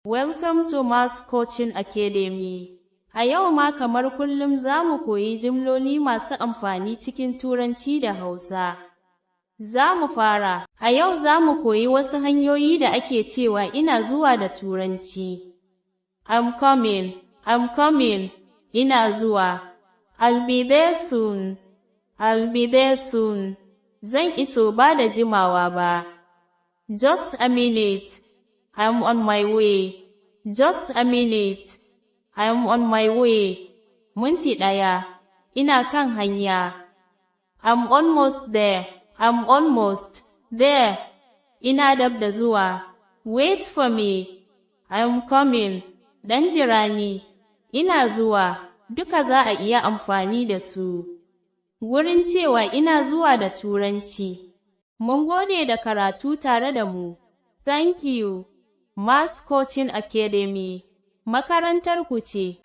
Welcome to Mass Coaching Academy. A yau ma kamar kullum za mu koyi jimloli masu amfani cikin Turanci da Hausa. Za mu fara. A yau za mu koyi wasu hanyoyi da ake cewa ina zuwa da Turanci. I'm coming, ina zuwa. I'll be there soon, zan iso ba da jimawa ba. Just a minute, I'm on my way. Just a minute, I'm on my way. Minti ɗaya, ina kan hanya. I'm almost there, ina dab da zuwa. Wait for me, I'm coming. Dan jira ni, ina zuwa. Duka za a iya amfani da su wurin cewa ina zuwa da Turanci. Mun gode da karatu tare da mu. Thank you. Mass Coaching Academy, makarantar ku ce.